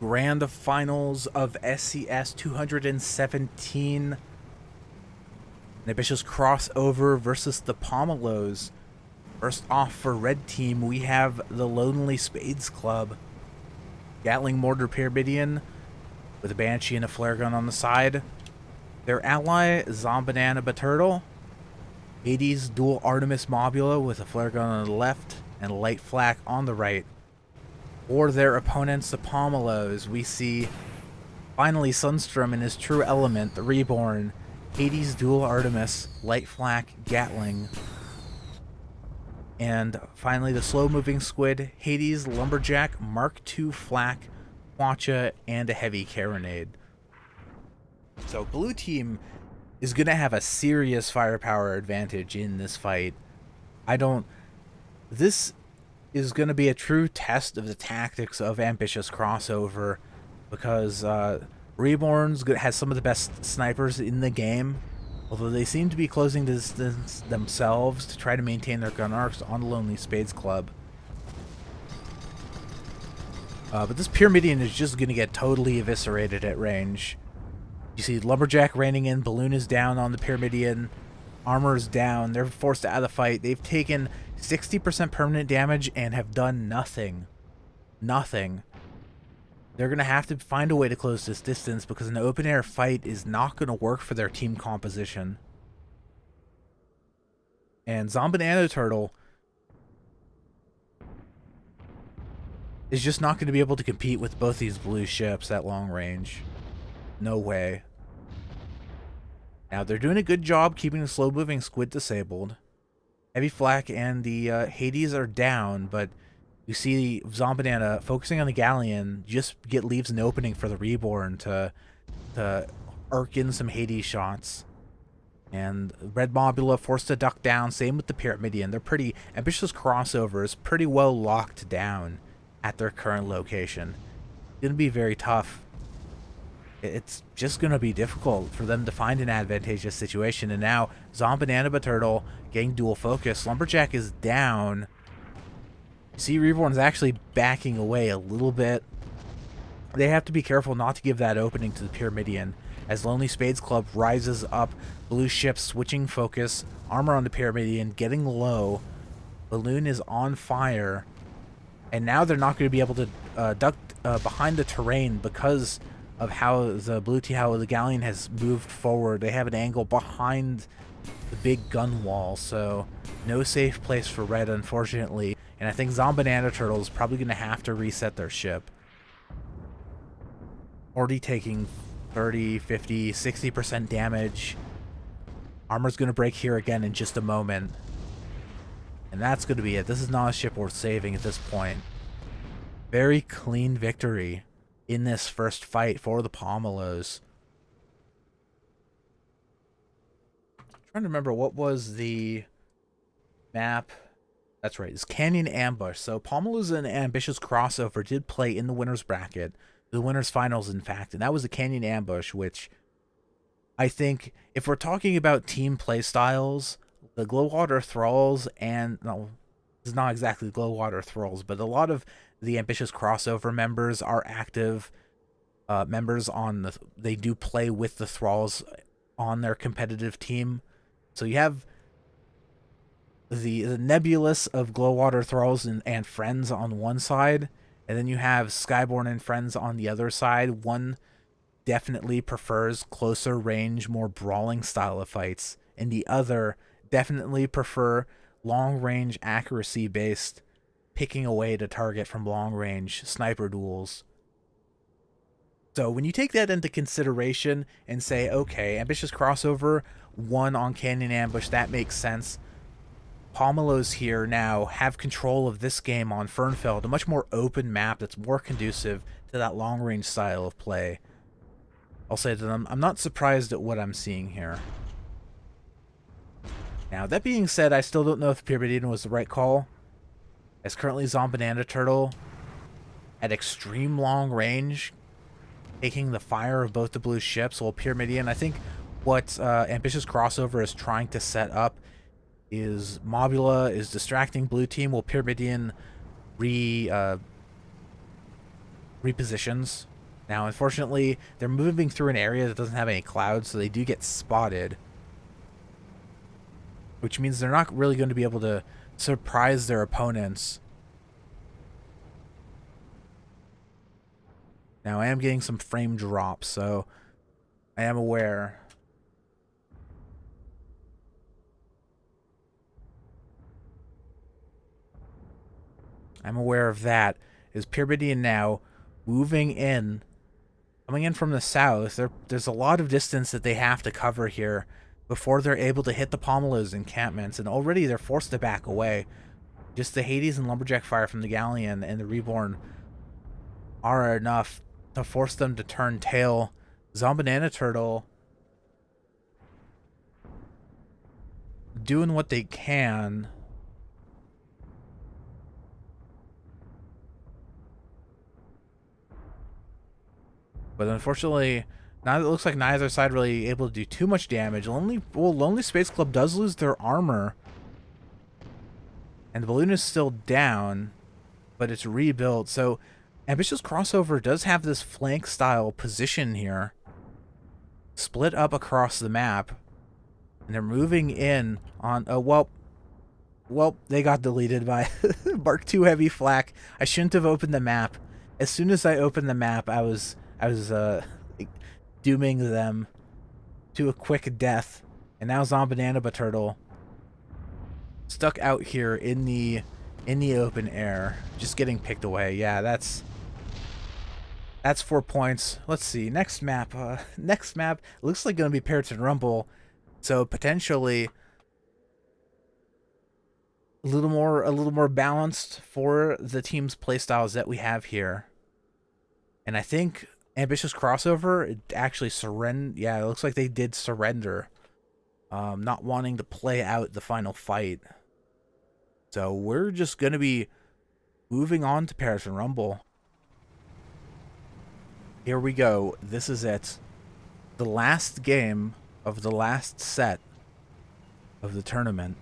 Grand finals of SCS 217. An ambitious crossover versus the Pomelos. First off, for red team, we have the Lonely Spades Club. Gatling Mortar Pyramidion with a Banshee and a flare gun on the side. Their ally, Zombanana Baturtle. Hades Dual Artemis Mobula with a flare gun on the left and a light flak on the right. For their opponents, the Pomelos, we see finally Sunstrom in his true element, the Reborn, Hades Dual Artemis, Light Flak, Gatling, and finally the slow-moving squid, Hades Lumberjack, Mark II Flak, Quacha, and a heavy carronade. So blue team is going to have a serious firepower advantage in this fight. This is going to be a true test of the tactics of Ambitious Crossover, because Reborn's has some of the best snipers in the game, although they seem to be closing the distance themselves to try to maintain their gun arcs on the Lonely Spades Club. But this Pyramidion is just going to get totally eviscerated at range. You see Lumberjack raining in, Balloon is down on the Pyramidion, Armor is down, they're forced out of the fight. They've taken 60% permanent damage and have done nothing. Nothing. They're going to have to find a way to close this distance because an open air fight is not going to work for their team composition. And Zombanana Turtle is just not going to be able to compete with both these blue ships at long range. No way. Now, they're doing a good job keeping the slow-moving squid disabled. Heavy Flak and the Hades are down, but you see Zombanana focusing on the Galleon just leaves an opening for the Reborn to arc in some Hades shots. And Red Mobula forced to duck down, same with the Pyramidion. They're pretty ambitious crossovers, pretty well locked down at their current location. It's going to be very tough. It's just going to be difficult for them to find an advantageous situation. And now, Zombanana Baturtle getting dual focus. Lumberjack is down. See, Reborn's actually backing away a little bit. They have to be careful not to give that opening to the Pyramidion. As Lonely Spades Club rises up, blue ships switching focus, armor on the Pyramidion, getting low. Balloon is on fire. And now they're not going to be able to duck behind the terrain because of how the Galleon has moved forward. They have an angle behind the big gun wall, so no safe place for red, unfortunately. And I think Zombanana Turtle is probably going to have to reset their ship. Already taking 30, 50, 60% damage. Armor's going to break here again in just a moment. And that's going to be it. This is not a ship worth saving at this point. Very clean victory in this first fight for the Pomelos. I'm trying to remember what was the map. That's right, it's Canyon Ambush. So Pomelos and Ambitious Crossover did play in the winner's bracket, the winner's finals, in fact, and that was the Canyon Ambush, which I think if we're talking about team play styles, the Glowwater Thralls and no, it's not exactly Glowwater Thralls, but a lot of the Ambitious Crossover members are active members on the. They do play with the Thralls on their competitive team. So you have the nebulous of Glowwater Thralls and friends on one side, and then you have Skyborn and friends on the other side. One definitely prefers closer range, more brawling style of fights, and the other definitely prefer long range accuracy based, picking away to target from long range sniper duels. So when you take that into consideration and say, okay, Ambitious Crossover won on Canyon Ambush, that makes sense. Pomelos here now have control of this game on Fernfeld, a much more open map that's more conducive to that long range style of play. I'll say to them, I'm not surprised at what I'm seeing here. Now, that being said, I still don't know if Pyramidion was the right call, as currently Zombanana Turtle at extreme long range, taking the fire of both the blue ships, while Pyramidion, I think what Ambitious Crossover is trying to set up is Mobula is distracting blue team, while Pyramidion repositions. Now, unfortunately, they're moving through an area that doesn't have any clouds, so they do get spotted. Which means they're not really going to be able to surprise their opponents. Now, I am getting some frame drops, so I am aware. I'm aware of that. Is Pyramidion now moving in, coming in from the south? There's a lot of distance that they have to cover here before they're able to hit the Pomelos encampments, and already they're forced to back away. Just the Hades and Lumberjack fire from the Galleon and the Reborn are enough to force them to turn tail. Zombanana Turtle doing what they can. But unfortunately, now it looks like neither side really able to do too much damage. Lonely Space Club does lose their armor. And the balloon is still down, but it's rebuilt. So Ambitious Crossover does have this flank style position here, split up across the map, and they're moving in on well, they got deleted by Mark II Heavy Flak. I shouldn't have opened the map. As soon as I opened the map, I was dooming them to a quick death. And now Zombanana Turtle stuck out here in the open air, just getting picked away. Yeah, that's 4 points. Let's see, next map looks like gonna be Puritan Rumble, so potentially a little more balanced for the team's playstyles that we have here. And I think Ambitious Crossover actually surrender. Yeah, it looks like they did surrender, not wanting to play out the final fight. So we're just going to be moving on to Puritan Rumble. Here we go. This is it. The last game of the last set of the tournament.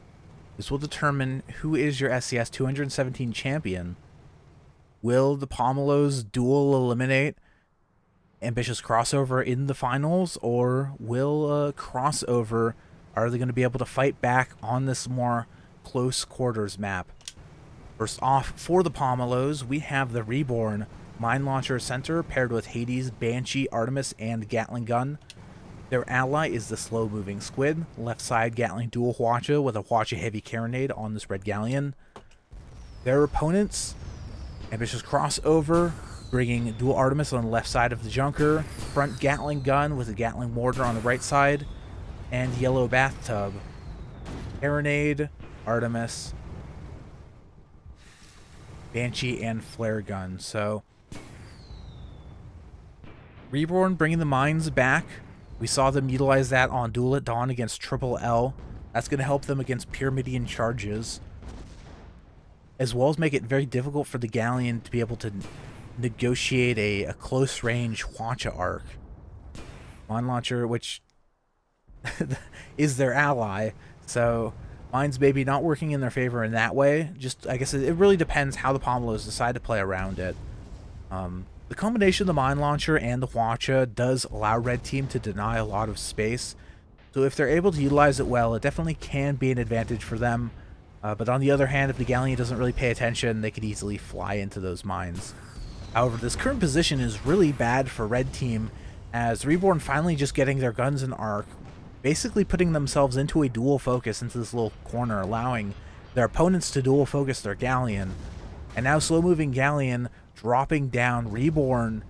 This will determine who is your SCS 217 champion. Will the Pomelos duel eliminate Ambitious Crossover in the finals, or will Crossover, are they going to be able to fight back on this more close quarters map? First off, for the Pomelos, we have the Reborn Mine Launcher Center paired with Hades, Banshee, Artemis, and Gatling Gun. Their ally is the slow-moving Squid, left side Gatling dual Hwacha with a Hwacha Heavy Carronade on this red Galleon. Their opponents, Ambitious Crossover, bringing dual Artemis on the left side of the Junker, front Gatling Gun with a Gatling Mortar on the right side, and Yellow Bathtub. Carronade, Artemis, Banshee, and Flare Gun. So Reborn bringing the mines back. We saw them utilize that on Duel at Dawn against Triple L. That's going to help them against Pyramidion charges, as well as make it very difficult for the Galleon to be able to negotiate a close-range Hwacha arc. Mine Launcher, which is their ally, so mine's maybe not working in their favor in that way. Just, I guess it really depends how the Pomelos decide to play around it. The combination of the Mine Launcher and the Hwacha does allow Red Team to deny a lot of space, so if they're able to utilize it well, it definitely can be an advantage for them. But on the other hand, if the Galleon doesn't really pay attention, they could easily fly into those mines. However, this current position is really bad for Red Team, as Reborn finally just getting their guns in arc, basically putting themselves into a dual focus into this little corner, allowing their opponents to dual focus their Galleon. And now slow-moving Galleon dropping down, Reborn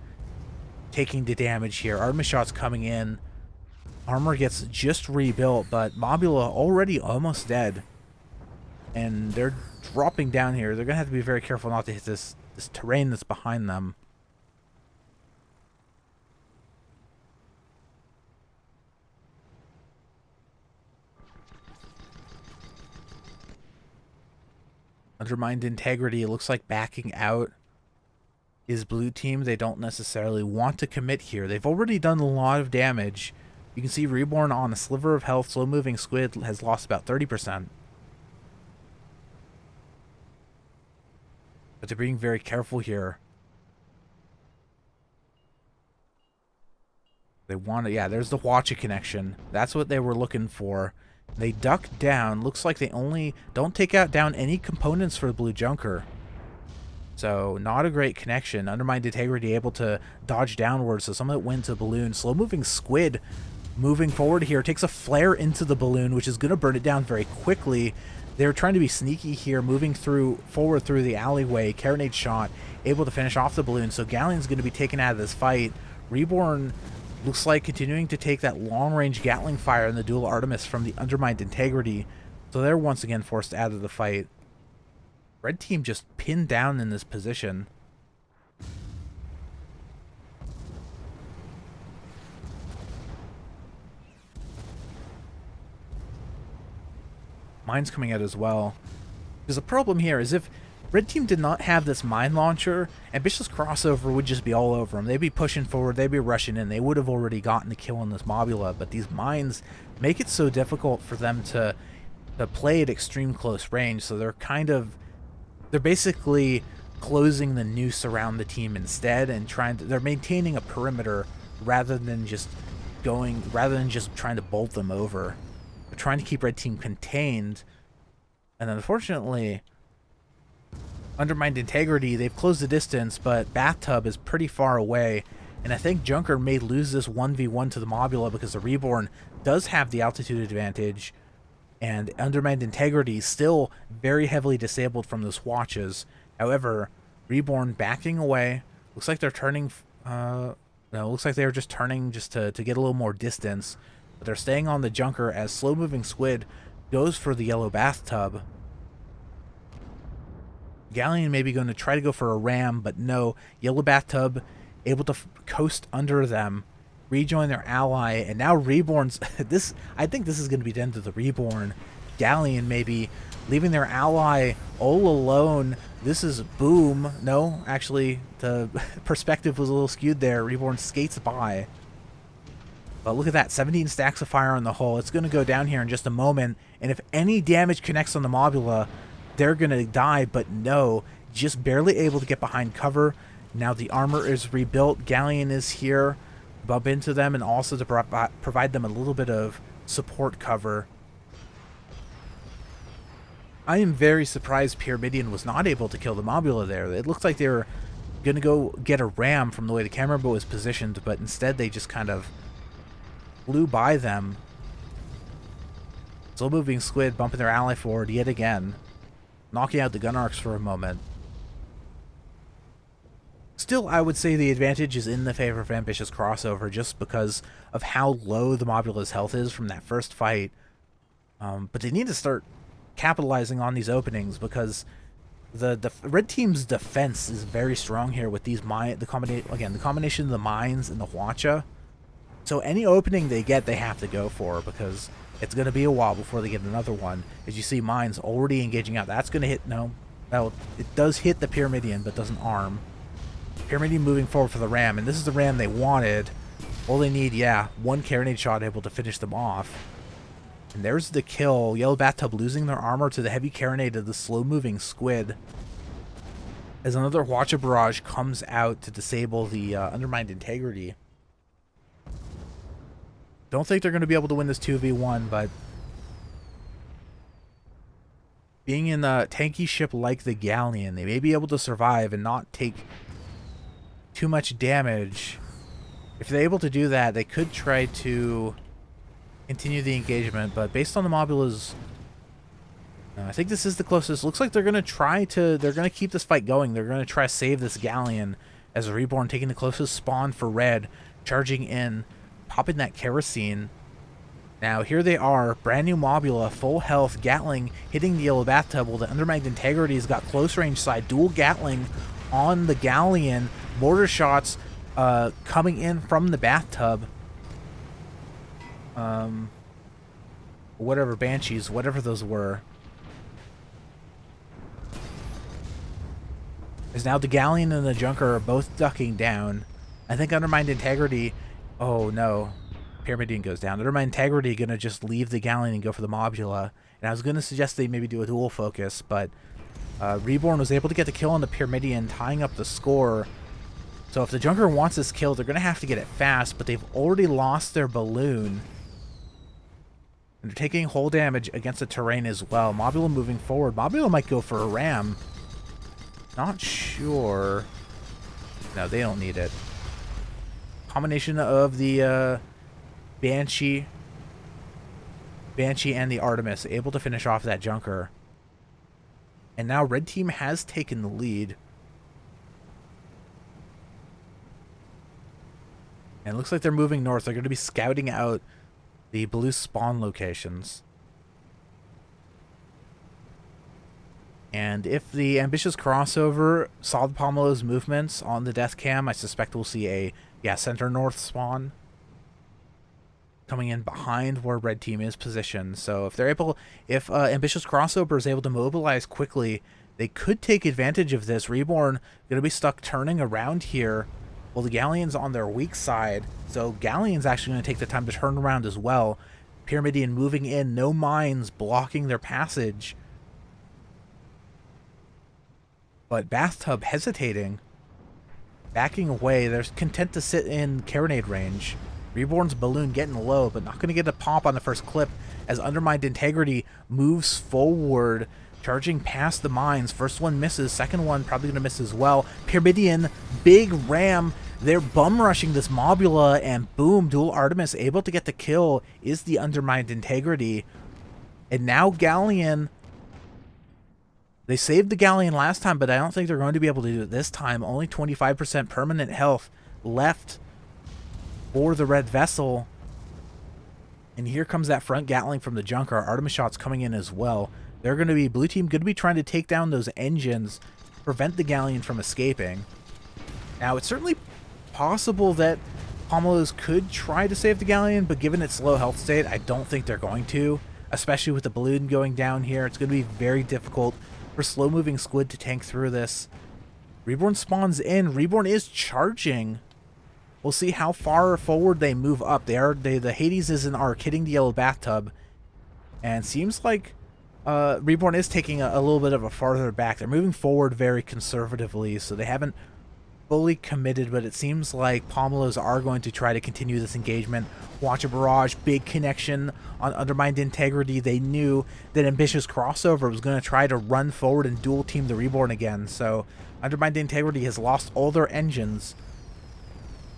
taking the damage here. Artemis shots coming in. Armor gets just rebuilt, but Mobula already almost dead. And they're dropping down here. They're going to have to be very careful not to hit this terrain that's behind them. Undermined integrity. It looks like backing out is blue team. They don't necessarily want to commit here. They've already done a lot of damage. You can see Reborn on a sliver of health. Slow moving Squid has lost about 30%. But they're being very careful here. They want to, yeah, there's the Watcha connection. That's what they were looking for. They duck down. Looks like they only don't take out down any components for the blue junker. So not a great connection. Undermined integrity able to dodge downwards, so some of it went to balloon. Slow moving squid moving forward here takes a flare into the balloon, which is going to burn it down very quickly. They're trying to be sneaky here, moving forward through the alleyway. Carronade shot able to finish off the balloon, so Galleon's going to be taken out of this fight. Reborn looks like continuing to take that long-range Gatling fire in the dual Artemis from the undermined integrity, so they're once again forced out of the fight. Red team just pinned down in this position. Mine's coming out as well. Because the problem here is if Red team did not have this mine launcher, Ambitious Crossover would just be all over them. They'd be pushing forward, they'd be rushing in, they would have already gotten the kill on this Mobula, but these mines make it so difficult for them to play at extreme close range, so they're basically closing the noose around the team instead and they're maintaining a perimeter rather than just trying to bolt them over. They're trying to keep Red team contained, and unfortunately, undermined integrity, they've closed the distance, but Bathtub is pretty far away, and I think Junker may lose this 1v1 to the Mobula because the Reborn does have the altitude advantage, and undermined integrity still very heavily disabled from the swatches. However, Reborn backing away. Looks like they're turning. No, looks like they're just turning just to get a little more distance. But they're staying on the Junker as slow-moving squid goes for the yellow bathtub. Galleon may be going to try to go for a ram, but no. Yellow bathtub able to coast under them, rejoin their ally, and now Reborn's I think this is going to be the end of the Reborn. Galleon maybe leaving their ally all alone. This is boom. No, actually the perspective was a little skewed there. Reborn skates by. But look at that, 17 stacks of fire on the hull. It's going to go down here in just a moment, and if any damage connects on the Mobula, they're going to die, but no, just barely able to get behind cover. Now the armor is rebuilt. Galleon is here, bump into them, and also to provide them a little bit of support cover. I am very surprised Pyramidion was not able to kill the Mobula there. It looked like they were going to go get a ram from the way the camera boat was positioned, but instead they just kind of flew by them. Slow moving squid bumping their ally forward yet again, knocking out the gun arcs for a moment. Still, I would say the advantage is in the favor of Ambitious Crossover just because of how low the Mobula's health is from that first fight. But they need to start capitalizing on these openings because the red team's defense is very strong here with these the combination of the mines and the Watcha. So any opening they get, they have to go for because it's going to be a while before they get another one. As you see, mines already engaging out. That's going to hit, no, it does hit the Pyramidion, but doesn't arm. Pyramidion moving forward for the ram, and this is the ram they wanted. All they need, yeah, one carronade shot able to finish them off. And there's the kill. Yellow Bathtub losing their armor to the heavy carronade of the slow-moving squid. As another Watcha barrage comes out to disable the undermined integrity. Don't think they're going to be able to win this 2v1, but being in a tanky ship like the Galleon, they may be able to survive and not take too much damage. If they're able to do that, they could try to continue the engagement, but based on the Mobula's, I think this is the closest. Looks like they're going to keep this fight going. They're going to try to save this Galleon as a Reborn taking the closest spawn for red, charging in, popping that kerosene. Now here they are, brand new Mobula, full health, Gatling hitting the yellow bathtub while the undermined integrity's got close range side, dual Gatling on the Galleon, mortar shots coming in from the bathtub. Whatever Banshees, whatever those were. As now the Galleon and the Junker are both ducking down. I think undermined integrity. Oh no, Pyramidion goes down. Undermined integrity gonna just leave the Galleon and go for the Mobula. And I was gonna suggest they maybe do a dual focus, but Reborn was able to get the kill on the Pyramidion, tying up the score. So if the Junker wants this kill, they're going to have to get it fast, but they've already lost their balloon. And they're taking hull damage against the terrain as well. Mobula moving forward. Mobula might go for a ram. Not sure. No, they don't need it. Combination of the Banshee and the Artemis able to finish off that Junker. And now red team has taken the lead. And it looks like they're moving north. They're going to be scouting out the blue spawn locations. And if the ambitious crossover saw the Pomelos movements on the death cam, I suspect we'll see a center north spawn coming in behind where red team is positioned. So if they're able, if ambitious crossover is able to mobilize quickly, they could take advantage of this. Reborn going to be stuck turning around here. Well, the Galleon's on their weak side, so Galleon's actually going to take the time to turn around as well. Pyramidion moving in, no mines blocking their passage. But Bathtub hesitating, backing away. They're content to sit in carronade range. Reborn's balloon getting low, but not going to get a pop on the first clip as Undermined Integrity moves forward, charging past the mines. First one misses, second one probably going to miss as well. Pyramidion, big ram. They're bum rushing this Mobula, and boom, Dual Artemis able to get the kill is the Undermined Integrity. And now Galleon, they saved the Galleon last time, but I don't think they're going to be able to do it this time. Only 25% permanent health left for the red vessel. And here comes that front Gatling from the Junker. Artemis shots coming in as well. They're going to be, blue team going to be trying to take down those engines, prevent the Galleon from escaping. Now, it's certainly possible that Pomelos could try to save the Galleon, but given its low health state, I don't think they're going to, especially with the balloon going down here. It's going to be very difficult for slow-moving squid to tank through this. Reborn spawns in. Reborn is charging. We'll see how far forward they move up. The Hades is in arc, hitting the yellow bathtub, and seems like Reborn is taking a little bit of a farther back. They're moving forward very conservatively, so they haven't fully committed, but it seems like Pomelos are going to try to continue this engagement. Watch a barrage, big connection on Undermined Integrity. They knew that Ambitious Crossover was going to try to run forward and dual team the Reborn again, so Undermined Integrity has lost all their engines.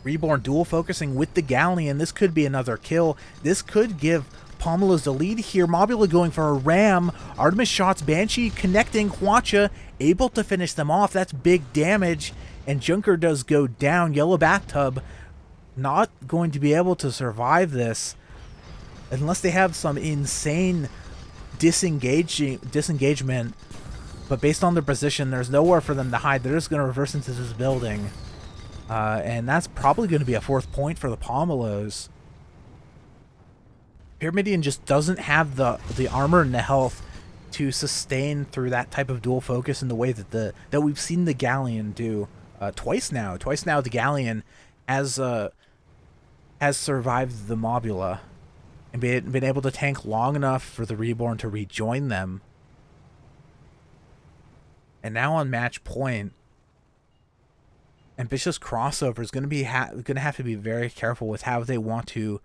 Reborn dual focusing with the Galleon. This could be another kill. This could give Pomelos the lead here. Mobula going for a ram. Artemis shots, Banshee connecting. Hwacha able to finish them off. That's big damage. And Junker does go down. Yellow Bathtub not going to be able to survive this unless they have some insane disengagement. But based on their position, there's nowhere for them to hide. They're just going to reverse into this building. And that's probably going to be a 4th point for the Pomelos. Pyramidion just doesn't have the armor and the health to sustain through that type of dual focus in the way that we've seen the Galleon do twice now. Twice now the Galleon has survived the Mobula and been able to tank long enough for the Reborn to rejoin them. And now on match point, Ambitious Crossover is going to have to be very careful with how they want to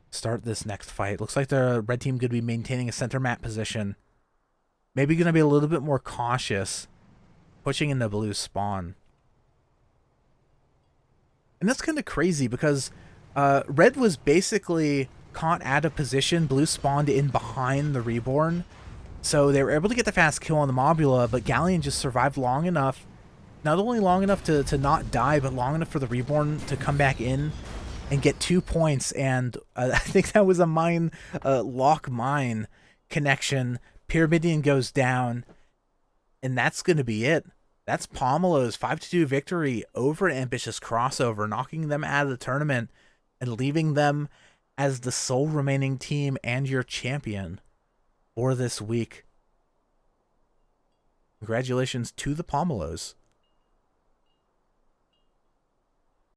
start this next fight. Looks like the red team could be maintaining a center map position. Maybe going to be a little bit more cautious, pushing in the blue spawn. And that's kind of crazy because red was basically caught out of position. Blue spawned in behind the Reborn. So they were able to get the fast kill on the Mobula, but Galleon just survived long enough. Not only long enough to not die, but long enough for the Reborn to come back in and get 2 points. And I think that was a mine, lock mine connection. Pyramidion goes down, and that's going to be it. That's Pomelos' 5-2 victory over Ambitious Crossover, knocking them out of the tournament and leaving them as the sole remaining team and your champion for this week. Congratulations to the Pomelos.